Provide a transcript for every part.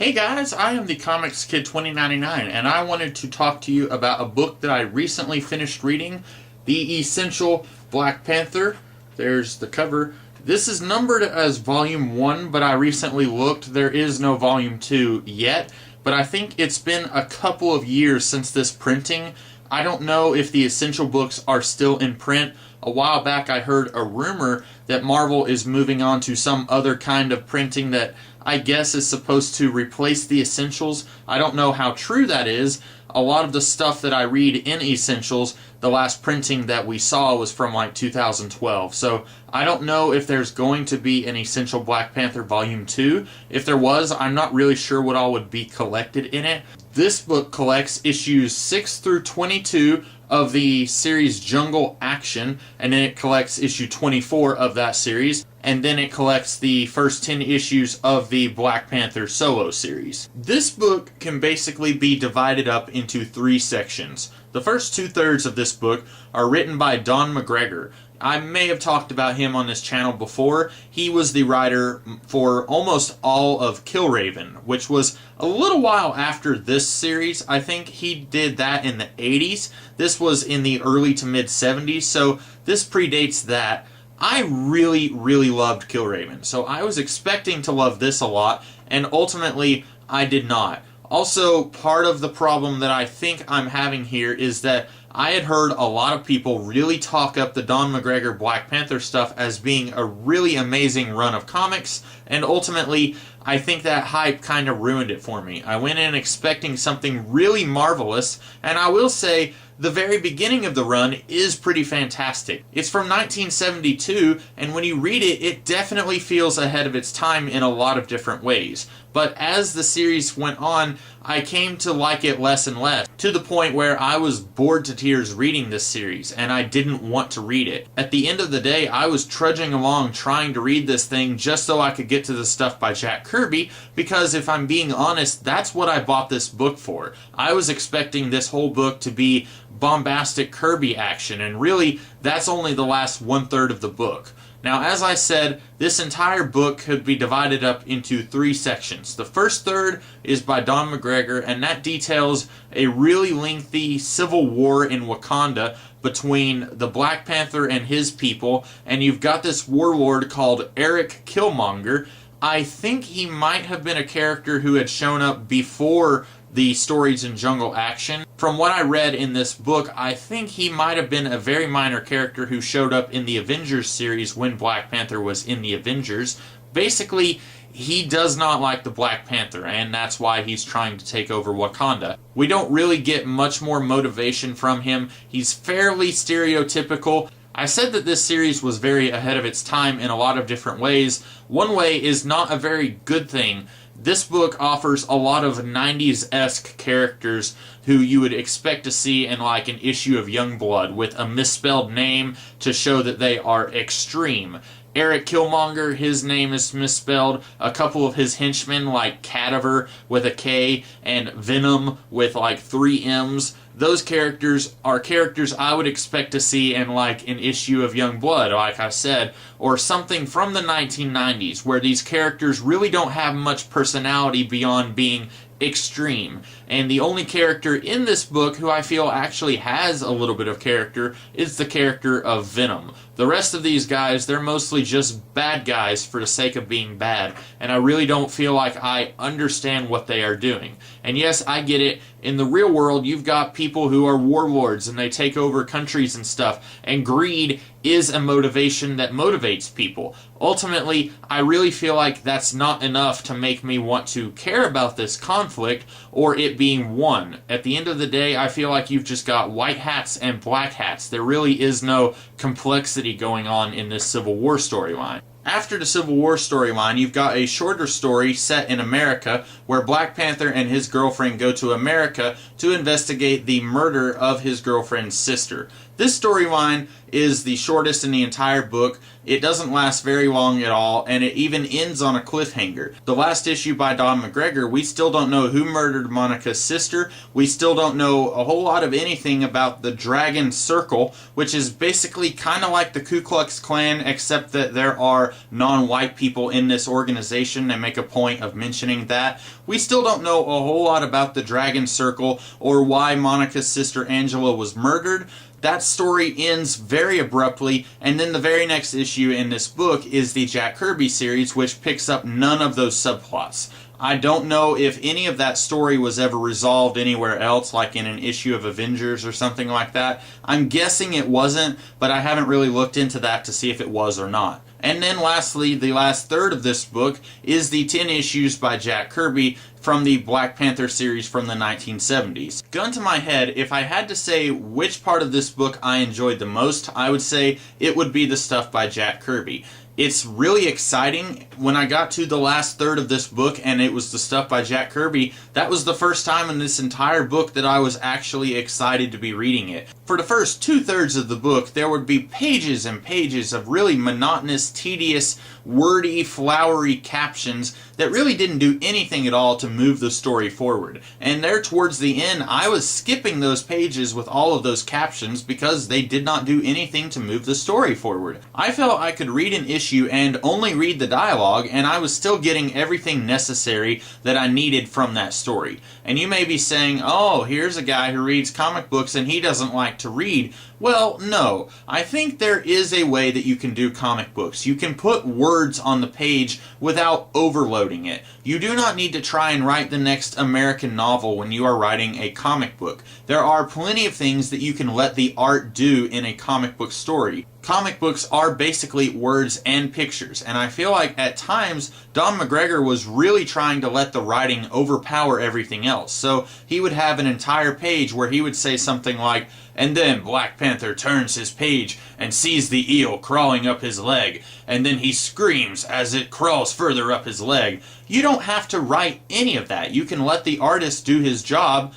Hey guys, I am the Comics Kid 2099 and I wanted to talk to you about a book that I recently finished reading, The Essential Black Panther. There's the cover. This is numbered as Volume 1, but I recently looked. There is no Volume 2 yet, but I think it's been a couple of years since this printing. I don't know if the Essential books are still in print. A while back I heard a rumor that Marvel is moving on to some other kind of printing that I guess is supposed to replace the Essentials. I don't know how true that is. A lot of the stuff that I read in Essentials, the last printing that we saw was from like 2012. So I don't know if there's going to be an Essential Black Panther Volume 2. If there was, I'm not really sure what all would be collected in it. This book collects issues 6 through 22 of the series Jungle Action, and then it collects issue 24 of that series, and then it collects the first 10 issues of the Black Panther solo series. This book can basically be divided up into 3 sections. The first 2/3 of this book are written by Don McGregor. I may have talked about him on this channel before. He was the writer for almost all of Killraven, which was a little while after this series. I think he did that in the 80s. This was in the early to mid 70s, so this predates that. I really loved Killraven, so I was expecting to love this a lot, and ultimately I did not. Also, part of the problem that I think I'm having here is that I had heard a lot of people really talk up the Don McGregor Black Panther stuff as being a really amazing run of comics, and ultimately I think that hype kind of ruined it for me. I went in expecting something really marvelous, and I will say the very beginning of the run is pretty fantastic. It's from 1972, and when you read it, it definitely feels ahead of its time in a lot of different ways. But as the series went on, I came to like it less and less, to the point where I was bored to tears reading this series, and I didn't want to read it. At the end of the day, I was trudging along trying to read this thing just so I could get to the stuff by Jack Kirby, because if I'm being honest, that's what I bought this book for. I was expecting this whole book to be bombastic Kirby action, and really, that's only the last 1/3 of the book. Now, as I said, this entire book could be divided up into 3 sections. The first third is by Don McGregor, and that details a really lengthy civil war in Wakanda between the Black Panther and his people, and you've got this warlord called Eric Killmonger. I think he might have been a character who had shown up before the stories in Jungle Action. From what I read in this book, I think he might have been a very minor character who showed up in the Avengers series when Black Panther was in the Avengers. Basically, he does not like the Black Panther, and that's why he's trying to take over Wakanda. We don't really get much more motivation from him. He's fairly stereotypical. I said that this series was very ahead of its time in a lot of different ways. One way is not a very good thing. This book offers a lot of 90s-esque characters who you would expect to see in like an issue of Youngblood, with a misspelled name to show that they are extreme. Eric Killmonger, his name is misspelled. A couple of his henchmen, like Cadaver with a K and Venom with like 3 M's, those characters are characters I would expect to see in like an issue of Youngblood, like I said, or something from the 1990s, where these characters really don't have much personality beyond being extreme. And the only character in this book who I feel actually has a little bit of character is the character of Venom. The rest of these guys, they're mostly just bad guys for the sake of being bad, and I really don't feel like I understand what they are doing. And yes, I get it. In the real world, you've got people who are warlords and they take over countries and stuff, and greed is a motivation that motivates people. Ultimately, I really feel like that's not enough to make me want to care about this conflict or it being won. At the end of the day, I feel like you've just got white hats and black hats. There really is no complexity going on in this Civil War storyline. After the Civil War storyline, you've got a shorter story set in America where Black Panther and his girlfriend go to America to investigate the murder of his girlfriend's sister. This storyline is the shortest in the entire book. It doesn't last very long at all, and it even ends on a cliffhanger. The last issue by Don McGregor, we still don't know who murdered Monica's sister. We still don't know a whole lot of anything about the Dragon Circle, which is basically kind of like the Ku Klux Klan, except that there are non-white people in this organization. They make a point of mentioning that. We still don't know a whole lot about the Dragon Circle or why Monica's sister Angela was murdered. That story ends very abruptly, and then the very next issue in this book is the Jack Kirby series, which picks up none of those subplots. I don't know if any of that story was ever resolved anywhere else, like in an issue of Avengers or something like that. I'm guessing it wasn't, but I haven't really looked into that to see if it was or not. And then lastly, the last third of this book is the 10 issues by Jack Kirby from the Black Panther series from the 1970s. Gun to my head, if I had to say which part of this book I enjoyed the most, I would say it would be the stuff by Jack Kirby. It's really exciting. When I got to the last third of this book and it was the stuff by Jack Kirby, that was the first time in this entire book that I was actually excited to be reading it. For the first 2/3 of the book, there would be pages and pages of really monotonous, tedious, wordy, flowery captions that really didn't do anything at all to move the story forward. And there towards the end, I was skipping those pages with all of those captions because they did not do anything to move the story forward. I felt I could read an issue and only read the dialogue, and I was still getting everything necessary that I needed from that story. And you may be saying, oh, here's a guy who reads comic books and he doesn't like to read. Well, no. I think there is a way that you can do comic books. You can put words on the page without overloading it. You do not need to try and write the next American novel when you are writing a comic book. There are plenty of things that you can let the art do in a comic book story. Comic books are basically words and pictures, and I feel like at times Don McGregor was really trying to let the writing overpower everything else. So he would have an entire page where he would say something like, and then Black Panther turns his page and sees the eel crawling up his leg, and then he screams as it crawls further up his leg. You don't have to write any of that. You can let the artist do his job,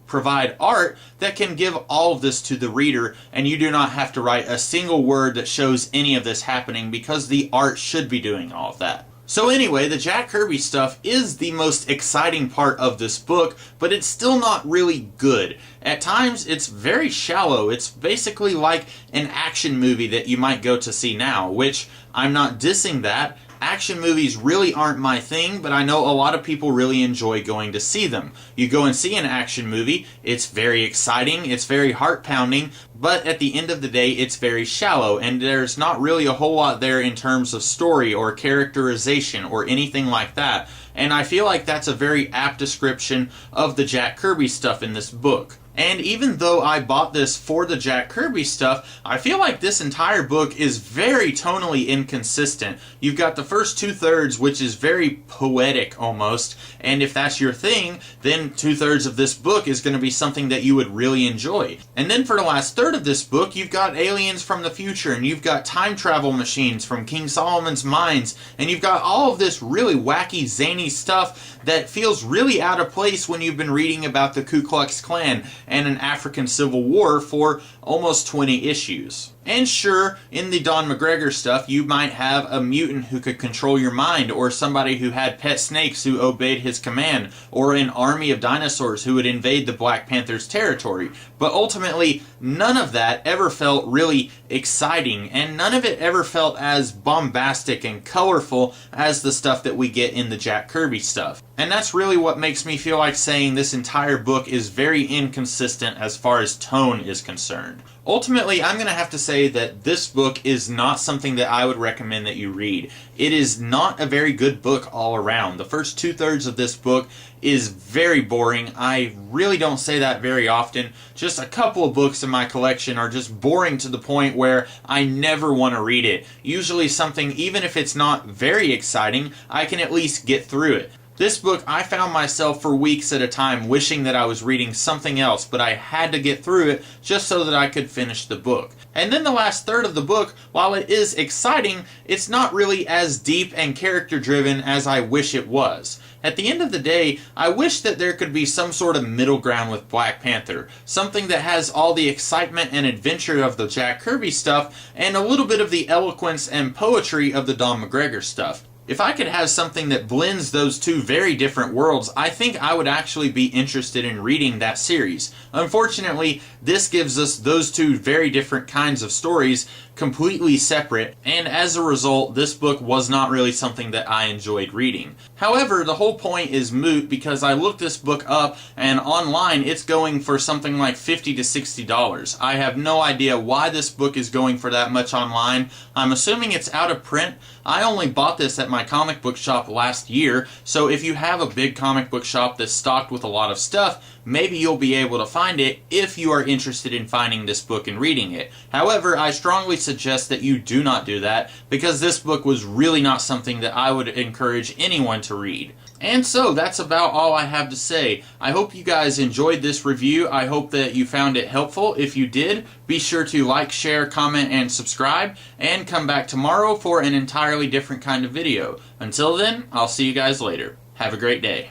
provide art that can give all of this to the reader, and you do not have to write a single word that shows any of this happening because the art should be doing all of that. So anyway, the Jack Kirby stuff is the most exciting part of this book, but it's still not really good. At times, it's very shallow. It's basically like an action movie that you might go to see now, which I'm not dissing that. Action movies really aren't my thing, but I know a lot of people really enjoy going to see them. You go and see an action movie, it's very exciting, it's very heart-pounding, but at the end of the day, it's very shallow, and there's not really a whole lot there in terms of story or characterization or anything like that. And I feel like that's a very apt description of the Jack Kirby stuff in this book. And even though I bought this for the Jack Kirby stuff, I feel like this entire book is very tonally inconsistent. You've got the first 2/3, which is very poetic almost, and if that's your thing, then 2/3 of this book is going to be something that you would really enjoy. And then for the last third of this book, you've got aliens from the future, and you've got time travel machines from King Solomon's mines, and you've got all of this really wacky, zany stuff that feels really out of place when you've been reading about the Ku Klux Klan and an African Civil War for almost 20 issues. And sure, in the Don McGregor stuff, you might have a mutant who could control your mind, or somebody who had pet snakes who obeyed his command, or an army of dinosaurs who would invade the Black Panther's territory. But ultimately, none of that ever felt really exciting, and none of it ever felt as bombastic and colorful as the stuff that we get in the Jack Kirby stuff. And that's really what makes me feel like saying this entire book is very inconsistent as far as tone is concerned. Ultimately, I'm going to have to say that this book is not something that I would recommend that you read. It is not a very good book all around. The first 2/3 of this book is very boring. I really don't say that very often. Just a couple of books in my collection are just boring to the point where I never want to read it. Usually something, even if it's not very exciting, I can at least get through it. This book, I found myself for weeks at a time wishing that I was reading something else, but I had to get through it just so that I could finish the book. And then the last third of the book, while it is exciting, it's not really as deep and character driven as I wish it was. At the end of the day, I wish that there could be some sort of middle ground with Black Panther. Something that has all the excitement and adventure of the Jack Kirby stuff, and a little bit of the eloquence and poetry of the Don McGregor stuff. If I could have something that blends those two very different worlds, I think I would actually be interested in reading that series. Unfortunately, this gives us those two very different kinds of stories, completely separate, and as a result, this book was not really something that I enjoyed reading. However, the whole point is moot because I looked this book up, and online it's going for something like $50 to $60. I have no idea why this book is going for that much online. I'm assuming it's out of print. I only bought this at my comic book shop last year, so if you have a big comic book shop that's stocked with a lot of stuff, maybe you'll be able to find it if you are interested in finding this book and reading it. However, I strongly suggest that you do not do that, because this book was really not something that I would encourage anyone to read. And so, that's about all I have to say. I hope you guys enjoyed this review. I hope that you found it helpful. If you did, be sure to like, share, comment, and subscribe, and come back tomorrow for an entirely different kind of video. Until then, I'll see you guys later. Have a great day.